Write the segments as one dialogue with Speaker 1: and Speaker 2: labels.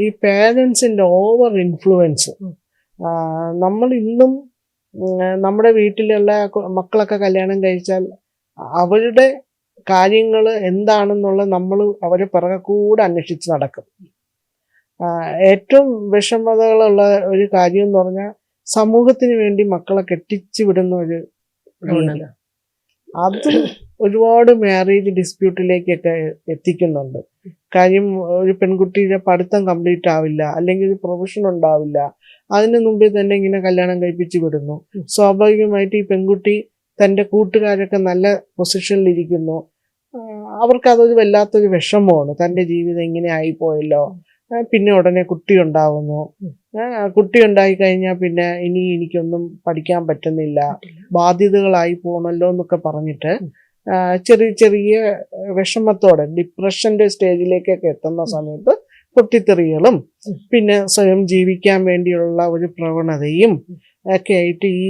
Speaker 1: ഈ പേരൻസിൻ്റെ over influence. നമ്മൾ ഇന്നും നമ്മുടെ വീട്ടിലുള്ള മക്കളൊക്കെ കല്യാണം കഴിച്ചാൽ അവരുടെ കാര്യങ്ങൾ എന്താണെന്നുള്ളത് നമ്മൾ അവരെ പിറകെ കൂടെ അന്വേഷിച്ച് നടക്കും. ഏറ്റവും വിഷമതകളുള്ള ഒരു കാര്യം എന്ന് പറഞ്ഞാൽ സമൂഹത്തിന് വേണ്ടി മക്കളെ കെട്ടിച്ചു വിടുന്ന ഒരു രീതി. അതും ഒരുപാട് മാരേജ് ഡിസ്പ്യൂട്ടിലേക്കൊക്കെ എത്തിക്കുന്നുണ്ട്. കാര്യം ഒരു പെൺകുട്ടിയുടെ പഠിത്തം കംപ്ലീറ്റ് ആവില്ല, അല്ലെങ്കിൽ ഒരു പ്രൊഫഷൻ ഉണ്ടാവില്ല, അതിന് മുമ്പേ തന്നെ ഇങ്ങനെ കല്യാണം കഴിപ്പിച്ച് വിടുന്നു. സ്വാഭാവികമായിട്ട് ഈ പെൺകുട്ടി തൻ്റെ കൂട്ടുകാരൊക്കെ നല്ല പൊസിഷനിലിരിക്കുന്നു, അവർക്കതൊരു വല്ലാത്തൊരു വിഷമമാണ്. തൻ്റെ ജീവിതം ഇങ്ങനെ ആയിപ്പോയല്ലോ. പിന്നെ ഉടനെ കുട്ടി ഉണ്ടാവുന്നു. കുട്ടി ഉണ്ടായി കഴിഞ്ഞാൽ പിന്നെ ഇനി എനിക്കൊന്നും പഠിക്കാൻ പറ്റുന്നില്ല, ബാധ്യതകളായി പോകണല്ലോ എന്നൊക്കെ പറഞ്ഞിട്ട് ചെറിയ ചെറിയ വിഷമത്തോടെ ഡിപ്രഷന്റെ സ്റ്റേജിലേക്കൊക്കെ എത്തുന്ന സമയത്ത് പൊട്ടിത്തെറികളും പിന്നെ സ്വയം ജീവിക്കാൻ വേണ്ടിയുള്ള ഒരു പ്രവണതയും ഒക്കെ ആയിട്ട് ഈ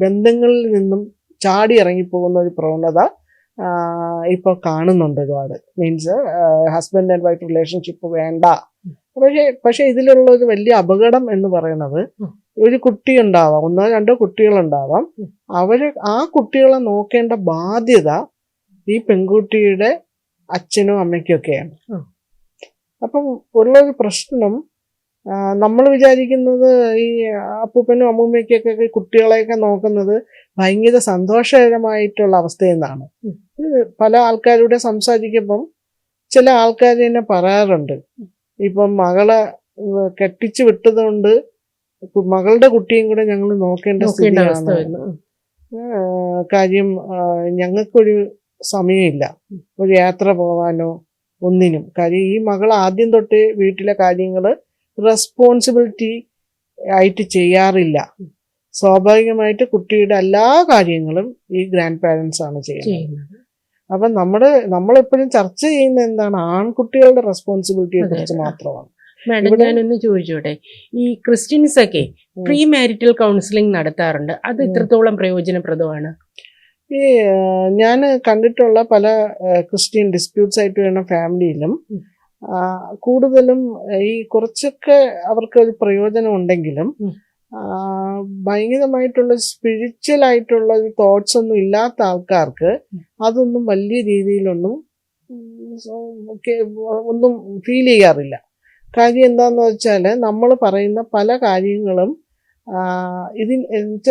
Speaker 1: ബന്ധങ്ങളിൽ നിന്നും ചാടി ഇറങ്ങിപ്പോകുന്ന ഒരു പ്രവണത ഇപ്പോൾ കാണുന്നുണ്ട് ഒരുപാട്. Means husband and wife relationship വേണ്ട. പക്ഷെ ഇതിലുള്ള ഒരു വലിയ അപകടം എന്ന് പറയുന്നത്, ഒരു കുട്ടി ഉണ്ടാവാം, 1-2 കുട്ടികളുണ്ടാവാം, ആ കുട്ടികളെ നോക്കേണ്ട ബാധ്യത ഈ പെൺകുട്ടിയുടെ അച്ഛനും അമ്മയ്ക്കും ഒക്കെയാണ്. അപ്പം ഉള്ളൊരു പ്രശ്നം, നമ്മൾ വിചാരിക്കുന്നത് ഈ അപ്പൂപ്പനും അമ്മൂമ്മയ്ക്കൊക്കെ കുട്ടികളെയൊക്കെ നോക്കുന്നത് ഭയങ്കര സന്തോഷകരമായിട്ടുള്ള അവസ്ഥയെന്നാണ്. പല ആൾക്കാരുടെ സംസാരിക്കുമ്പം ചില ആൾക്കാർ തന്നെ പറയാറുണ്ട്, ഇപ്പം മകളെ കെട്ടിച്ചു വിട്ടത് കൊണ്ട് മകളുടെ കുട്ടിയും കൂടെ ഞങ്ങൾ നോക്കേണ്ട സ്ഥിതിയാണ്. കാര്യം ഞങ്ങൾക്കൊരു സമയമില്ല ഒരു യാത്ര പോകാനോ ഒന്നിനും. കാര്യം ഈ മകൾ ആദ്യം തൊട്ട് വീട്ടിലെ കാര്യങ്ങൾ റെസ്പോൺസിബിലിറ്റി ആയിട്ട് ചെയ്യാറില്ല. സ്വാഭാവികമായിട്ട് കുട്ടിയുടെ എല്ലാ കാര്യങ്ങളും ഈ ഗ്രാൻഡ് പാരൻസ് ആണ് ചെയ്യുന്നത്. അപ്പം നമ്മളെപ്പോഴും ചർച്ച ചെയ്യുന്ന എന്താണ്, ആൺകുട്ടികളുടെ റെസ്പോൺസിബിലിറ്റിയെ കുറിച്ച് മാത്രമാണ്.
Speaker 2: മാഡം, ഞാനൊന്ന് ചോദിച്ചോട്ടെ, ഈ ക്രിസ്ത്യൻസ് ഒക്കെ പ്രീ മാരിറ്റൽ കൗൺസിലിംഗ് നടത്താറുണ്ട്, അത് ഇത്രത്തോളം പ്രയോജനപ്രദമാണ്?
Speaker 1: ഞാൻ കണ്ടിട്ടുള്ള പല ക്രിസ്ത്യൻ ഡിസ്പ്യൂട്ട്സ് ആയിട്ട് വരുന്ന ഫാമിലിയിലും കൂടുതലും ഈ കുറച്ചൊക്കെ അവർക്കൊരു പ്രയോജനം ഉണ്ടെങ്കിലും ഭയങ്കരമായിട്ടുള്ള സ്പിരിച്വൽ ആയിട്ടുള്ള തോട്ട്സ് ഒന്നും ഇല്ലാത്ത ആൾക്കാർക്ക് അതൊന്നും വലിയ രീതിയിലൊന്നും ഒന്നും ഫീൽ ചെയ്യാറില്ല. കാര്യം എന്താണെന്ന് വെച്ചാൽ നമ്മൾ പറയുന്ന പല കാര്യങ്ങളും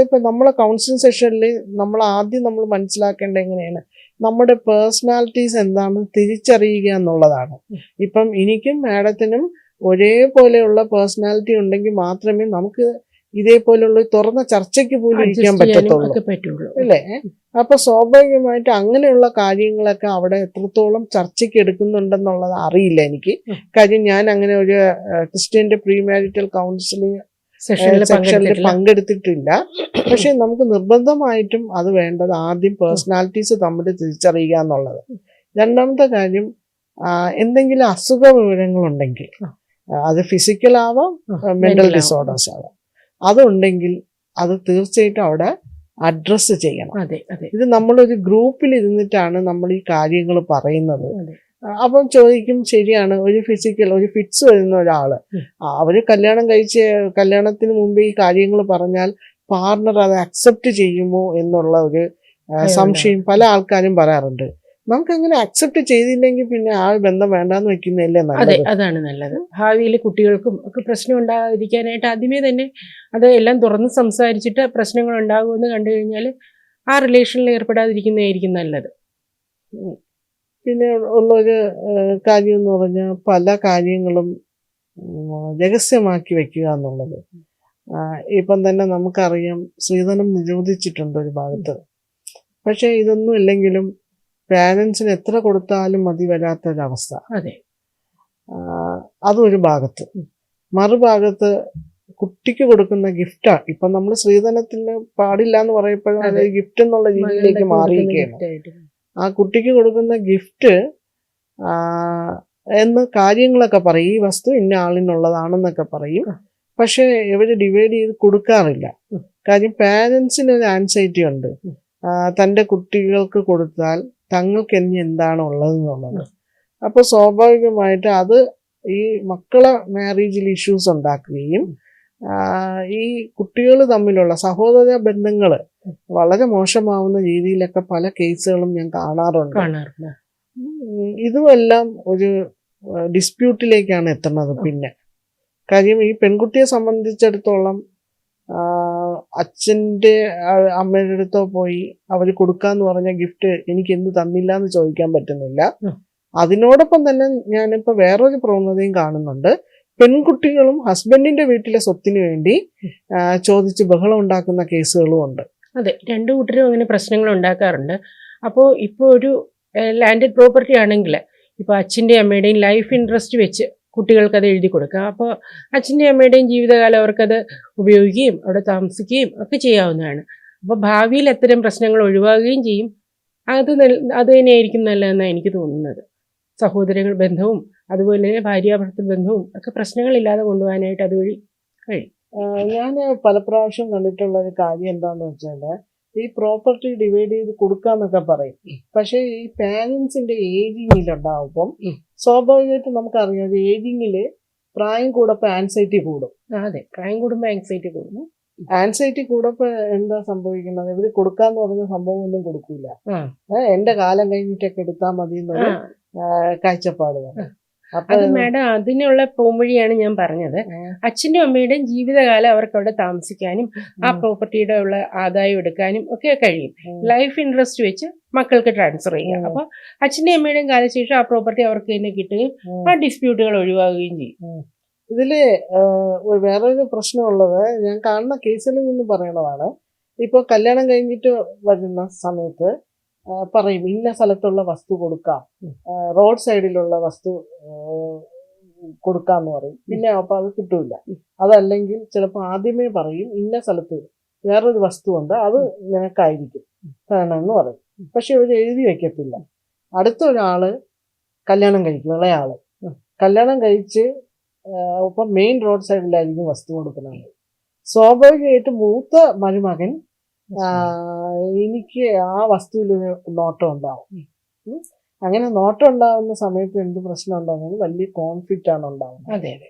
Speaker 1: ഇപ്പം നമ്മളെ കൗൺസിലിംഗ് സെഷനിൽ നമ്മൾ മനസ്സിലാക്കേണ്ട എങ്ങനെയാണ്, നമ്മുടെ പേഴ്സണാലിറ്റീസ് എന്താണെന്ന് തിരിച്ചറിയുക എന്നുള്ളതാണ്. ഇപ്പം എനിക്കും മാഡത്തിനും ഒരേപോലെയുള്ള പേഴ്സണാലിറ്റി ഉണ്ടെങ്കിൽ മാത്രമേ നമുക്ക് ഇതേപോലെയുള്ള തുറന്ന ചർച്ചയ്ക്ക് പോലും ഇരിക്കാൻ പറ്റത്തുള്ളൂ, അല്ലേ? അപ്പൊ സ്വാഭാവികമായിട്ട് അങ്ങനെയുള്ള കാര്യങ്ങളൊക്കെ അവിടെ എത്രത്തോളം ചർച്ചയ്ക്ക് എടുക്കുന്നുണ്ടെന്നുള്ളത് അറിയില്ല എനിക്ക്. കാര്യം ഞാൻ അങ്ങനെ ഒരു ക്രിസ്ത്യന്റെ പ്രീ മാരിറ്റൽ കൗൺസിലിംഗ് സെക്ഷനിൽ പങ്കെടുത്തിട്ടില്ല. പക്ഷെ നമുക്ക് നിർബന്ധമായിട്ടും അത് വേണ്ടത് ആദ്യം പേഴ്സണാലിറ്റീസ് തമ്മിൽ തിരിച്ചറിയുക എന്നുള്ളത്. രണ്ടാമത്തെ കാര്യം, എന്തെങ്കിലും അസുഖ വിവരങ്ങളുണ്ടെങ്കിൽ അത് ഫിസിക്കൽ ആവാം, മെന്റൽ ഡിസോർഡേഴ്സ് ആവാം, അതുണ്ടെങ്കിൽ അത് തീർച്ചയായിട്ടും അവിടെ അഡ്രസ്സ് ചെയ്യണം. ഇത് നമ്മളൊരു ഗ്രൂപ്പിൽ ഇരുന്നിട്ടാണ് നമ്മൾ ഈ കാര്യങ്ങൾ പറയുന്നത്. അപ്പം ചോദിക്കും, ശരിയാണ്, ഒരു ഫിറ്റ്സ് വരുന്ന ഒരാള് അവര് കല്യാണത്തിന് മുമ്പ് ഈ കാര്യങ്ങൾ പറഞ്ഞാൽ പാർട്ണർ അത് അക്സെപ്റ്റ് ചെയ്യുമോ എന്നുള്ള ഒരു സംശയം പല ആൾക്കാരും പറയാറുണ്ട്. നമുക്കങ്ങനെ അക്സെപ്റ്റ് ചെയ്തില്ലെങ്കിൽ പിന്നെ ആ ബന്ധം വേണ്ടാന്ന് വെക്കുന്നതല്ലേ നല്ലത്?
Speaker 2: അതാണ് നല്ലത്. ഭാവിയിൽ കുട്ടികൾക്കും ഒക്കെ പ്രശ്നം ഉണ്ടാകാതിരിക്കാനായിട്ട് ആദ്യമേ തന്നെ അത് എല്ലാം തുറന്ന് സംസാരിച്ചിട്ട് പ്രശ്നങ്ങൾ ഉണ്ടാകുമെന്ന് കണ്ടു കഴിഞ്ഞാൽ ആ റിലേഷനിൽ ഏർപ്പെടാതിരിക്കുന്നതായിരിക്കും നല്ലത്.
Speaker 1: പിന്നെ ഉള്ളൊരു കാര്യം എന്ന് പറഞ്ഞാൽ പല കാര്യങ്ങളും രഹസ്യമാക്കി വെക്കുക എന്നുള്ളത്. ഇപ്പം തന്നെ നമുക്കറിയാം, സ്ത്രീധനം നിരോധിച്ചിട്ടുണ്ട് ഒരു ഭാഗത്ത്. പക്ഷെ ഇതൊന്നും ഇല്ലെങ്കിലും പാരൻസിന് എത്ര കൊടുത്താലും മതി വരാത്തൊരവസ്ഥ. അതൊരു ഭാഗത്ത്. മറുഭാഗത്ത് കുട്ടിക്ക് കൊടുക്കുന്ന ഗിഫ്റ്റാണ്. ഇപ്പം നമ്മൾ സ്ത്രീധനത്തിന് പാടില്ല എന്ന് പറയുമ്പോഴും അത് ഗിഫ്റ്റ് എന്നുള്ള രീതിയിലേക്ക് മാറിയിരിക്കുകയാണ്. ആ കുട്ടിക്ക് കൊടുക്കുന്ന ഗിഫ്റ്റ് എന്ന് കാര്യങ്ങളൊക്കെ പറയും, ഈ വസ്തു ഇന്ന ആളിനുള്ളതാണെന്നൊക്കെ പറയും. പക്ഷെ ഇവര് ഡിവൈഡ് ചെയ്ത് കൊടുക്കാറില്ല. കാര്യം പാരൻസിനൊരു ആൻസൈറ്റി ഉണ്ട്, തൻ്റെ കുട്ടികൾക്ക് കൊടുത്താൽ തങ്ങൾക്ക് ഇനി എന്താണ് ഉള്ളതെന്നുള്ളത്. അപ്പോൾ സ്വാഭാവികമായിട്ട് അത് ഈ മക്കളെ മാരേജിൽ ഇഷ്യൂസ് ഉണ്ടാക്കുകയും ഈ കുട്ടികൾ തമ്മിലുള്ള സഹോദര ബന്ധങ്ങൾ വളരെ മോശമാവുന്ന രീതിയിലൊക്കെ പല കേസുകളും ഞാൻ കാണാറുണ്ട്. ഇതുമെല്ലാം ഒരു ഡിസ്പ്യൂട്ടിലേക്കാണ് എത്തുന്നത്. പിന്നെ കാര്യം ഈ പെൺകുട്ടിയെ സംബന്ധിച്ചിടത്തോളം അച്ഛൻ്റെ അമ്മയുടെ അടുത്തോ പോയി അവർ കൊടുക്കാന്ന് പറഞ്ഞ ഗിഫ്റ്റ് എനിക്ക് എന്ത് തന്നില്ല എന്ന് ചോദിക്കാൻ പറ്റുന്നില്ല. അതിനോടൊപ്പം തന്നെ ഞാനിപ്പോൾ വേറൊരു പ്രവണതയും കാണുന്നുണ്ട്. പെൺകുട്ടികളും ഹസ്ബൻഡിന്റെ വീട്ടിലെ സ്വത്തിന് വേണ്ടി ചോദിച്ച് ബഹളം ഉണ്ടാക്കുന്ന കേസുകളും ഉണ്ട്.
Speaker 2: അതെ, രണ്ടു കൂട്ടരും അങ്ങനെ പ്രശ്നങ്ങൾ ഉണ്ടാക്കാറുണ്ട്. അപ്പോൾ ഇപ്പോൾ ഒരു ലാൻഡഡ് പ്രോപ്പർട്ടി ആണെങ്കിൽ ഇപ്പോൾ അച്ഛൻ്റെയും അമ്മയുടെയും ലൈഫ് ഇൻട്രസ്റ്റ് വെച്ച് കുട്ടികൾക്കത് എഴുതി കൊടുക്കുക. അപ്പോൾ അച്ഛൻ്റെയും അമ്മയുടെയും ജീവിതകാലം അവർക്കത് ഉപയോഗിക്കുകയും അവിടെ താമസിക്കുകയും ഒക്കെ ചെയ്യാവുന്നതാണ്. അപ്പോൾ ഭാവിയിൽ അത്തരം പ്രശ്നങ്ങൾ ഒഴിവാകുകയും ചെയ്യും. അത് തന്നെയായിരിക്കും നല്ലതെന്നാണ് എനിക്ക് തോന്നുന്നത്. സഹോദരങ്ങൾ ബന്ധവും അതുപോലെ തന്നെ ഭാര്യാഭർത്തൃ ബന്ധവും ഒക്കെ പ്രശ്നങ്ങളില്ലാതെ കൊണ്ടുപോകാനായിട്ട് അതുവഴി കഴിയും.
Speaker 1: ഞാൻ പല പ്രാവശ്യം കണ്ടിട്ടുള്ള ഒരു കാര്യം എന്താണെന്ന് വെച്ചാൽ ഈ പ്രോപ്പർട്ടി ഡിവൈഡ് ചെയ്ത് കൊടുക്കാന്നൊക്കെ പറയും. പക്ഷേ ഈ പാരൻസിന്റെ ഏജിങ്ങിലുണ്ടാവുമ്പം സ്വാഭാവികമായിട്ടും നമുക്കറിയാം ഏജിങ്ങില് പ്രായം കൂടപ്പോ ആൻസൈറ്റി കൂടും.
Speaker 2: അതെ, പ്രായം കൂടുമ്പോൾ ആൻസൈറ്റി കൂടും.
Speaker 1: ആൻസൈറ്റി കൂടപ്പോ എന്താ സംഭവിക്കുന്നത്? ഇവര് കൊടുക്കാന്ന് പറഞ്ഞ സംഭവം ഒന്നും കൊടുക്കൂല. എന്റെ കാലം കഴിഞ്ഞിട്ടൊക്കെ എടുത്താൽ മതി എന്നൊരു കാഴ്ചപ്പാട് വേണം.
Speaker 2: അത് മാഡം അതിനുള്ള പോംവഴിയാണ് ഞാൻ പറഞ്ഞത്. അച്ഛൻ്റെയും അമ്മയുടെയും ജീവിതകാലം അവർക്ക് അവിടെ താമസിക്കാനും ആ പ്രോപ്പർട്ടിയുടെ ഉള്ള ആദായം എടുക്കാനും ഒക്കെ കഴിയും. ലൈഫ് ഇൻട്രസ്റ്റ് വെച്ച് മക്കൾക്ക് ട്രാൻസ്ഫർ ചെയ്യാം. അപ്പൊ അച്ഛൻ്റെയും അമ്മയുടെയും കാലശേഷം ആ പ്രോപ്പർട്ടി അവർക്ക് തന്നെ കിട്ടുകയും ആ ഡിസ്പ്യൂട്ടുകൾ ഒഴിവാകുകയും ചെയ്യും.
Speaker 1: ഇതില് വേറൊരു പ്രശ്നമുള്ളത് ഞാൻ കാണുന്ന കേസിൽ നിന്ന് പറയണതാണ്. ഇപ്പൊ കല്യാണം കഴിഞ്ഞിട്ട് വരുന്ന സമയത്ത് പറയും ഇന്ന സ്ഥലത്തുള്ള വസ്തു കൊടുക്കാം, റോഡ് സൈഡിലുള്ള വസ്തു കൊടുക്കാന്ന് പറയും. പിന്നെ അപ്പൊ അത് കിട്ടൂല. അതല്ലെങ്കിൽ ചിലപ്പോൾ ആദ്യമേ പറയും ഇന്ന സ്ഥലത്ത് വേറൊരു വസ്തു ഉണ്ട്, അത് നിനക്കായിരിക്കും വേണമെന്ന് പറയും. പക്ഷെ ഇവർ എഴുതി വെക്കത്തില്ല. അടുത്ത ഒരാള് കല്യാണം കഴിക്കും, ഇളയാള് കല്യാണം കഴിച്ച് ഇപ്പൊ മെയിൻ റോഡ് സൈഡിലായിരിക്കും വസ്തു കൊടുക്കുന്നത്. സ്വാഭാവികമായിട്ട് മൂത്ത മരുമകൻ എനിക്ക് ആ വസ്തുവിൽ നോട്ടം ഉണ്ടാവും. അങ്ങനെ നോട്ടം ഉണ്ടാവുന്ന സമയത്ത് എന്ത് പ്രശ്നം ഉണ്ടാകുന്നത്? വലിയ കോൺഫ്ലിക്റ്റ് ആണ് ഉണ്ടാവുന്നത്.
Speaker 2: അതെ അതെ,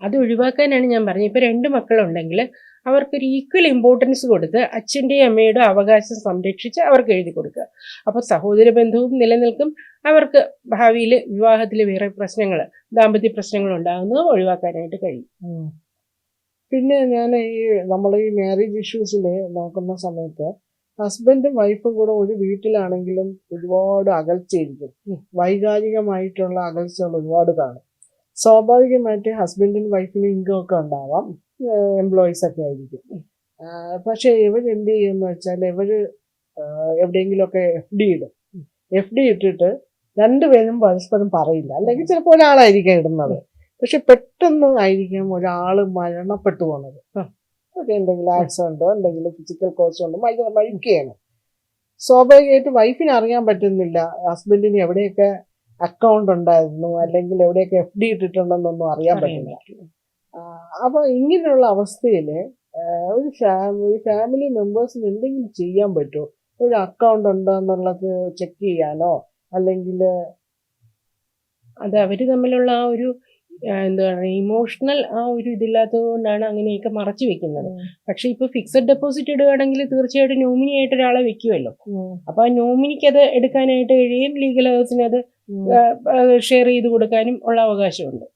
Speaker 2: അത് ഒഴിവാക്കാനാണ് ഞാൻ പറഞ്ഞത്. ഇപ്പൊ 2 മക്കളുണ്ടെങ്കിൽ അവർക്കൊരു ഈക്വൽ ഇമ്പോർട്ടൻസ് കൊടുത്ത് അച്ഛൻ്റെയും അമ്മയുടെ അവകാശം സംരക്ഷിച്ച് അവർക്ക് എഴുതി കൊടുക്കുക. അപ്പൊ സഹോദര ബന്ധവും നിലനിൽക്കും. അവർക്ക് ഭാവിയിൽ വിവാഹത്തിൽ വേറെ പ്രശ്നങ്ങൾ, ദാമ്പത്യ പ്രശ്നങ്ങൾ ഉണ്ടാകുന്നത് ഒഴിവാക്കാനായിട്ട് കഴിയും.
Speaker 1: പിന്നെ ഞാൻ നമ്മൾ ഈ മാരേജ് ഇഷ്യൂസിൽ നോക്കുന്ന സമയത്ത് ഹസ്ബൻഡും വൈഫും കൂടെ ഒരു വീട്ടിലാണെങ്കിലും ഒരുപാട് അകൽച്ചയായിരിക്കും. വൈകാരികമായിട്ടുള്ള അകൽച്ചകൾ ഒരുപാട് കാണും. സ്വാഭാവികമായിട്ട് ഹസ്ബൻഡിനും വൈഫിനും ഇൻകം ഒക്കെ ഉണ്ടാവാം, എംപ്ലോയീസ് ഒക്കെ ആയിരിക്കും. പക്ഷെ ഇവർ എന്ത് ചെയ്യുമെന്ന് വെച്ചാൽ ഇവര് എവിടെയെങ്കിലുമൊക്കെ FD ഇടും. FD ഇട്ടിട്ട് രണ്ടുപേരും പരസ്പരം പറയില്ല. അല്ലെങ്കിൽ ചിലപ്പോൾ ഒരാളായിരിക്കാം ഇടുന്നത്, പക്ഷെ പെട്ടെന്ന് ആയിരിക്കും ഒരാള് മരണപ്പെട്ടു പോകുന്നത്. എന്തെങ്കിലും ആക്സിഡന്റോ എന്തെങ്കിലും ഫിസിക്കൽ കോഴ്സ് കൊണ്ട് മരിക്കുകയാണ്. സ്വാഭാവികമായിട്ട് വൈഫിന് അറിയാൻ പറ്റുന്നില്ല ഹസ്ബൻഡിന് എവിടെയൊക്കെ അക്കൗണ്ട് ഉണ്ടായിരുന്നു അല്ലെങ്കിൽ എവിടെയൊക്കെ FD ഇട്ടിട്ടുണ്ടെന്നൊന്നും അറിയാൻ പറ്റില്ല. അപ്പൊ ഇങ്ങനെയുള്ള അവസ്ഥയില് ഒരു ഫാമിലി മെമ്പേഴ്സിന് എന്തെങ്കിലും ചെയ്യാൻ പറ്റുമോ? ഒരു അക്കൗണ്ട് ഉണ്ടോ എന്നുള്ളത് ചെക്ക് ചെയ്യാനോ, അല്ലെങ്കിൽ
Speaker 2: അത് അവര് തമ്മിലുള്ള ആ ഒരു എന്താ പറയുക, ഇമോഷണൽ ആ ഒരു ഇതില്ലാത്തത് കൊണ്ടാണ് അങ്ങനെയൊക്കെ മറച്ചു വെക്കുന്നത്. പക്ഷെ ഇപ്പൊ ഫിക്സഡ് ഡെപ്പോസിറ്റ് ഇടുകയാണെങ്കിൽ തീർച്ചയായിട്ടും നോമിനി ആയിട്ട് ഒരാളെ വെക്കുമല്ലോ. അപ്പൊ ആ നോമിനിക്ക് അത് എടുക്കാനായിട്ട് കഴിയും. ലീഗൽ ഹൗസിന് അത് ഷെയർ ചെയ്ത് കൊടുക്കാനും ഉള്ള അവകാശമുണ്ട്.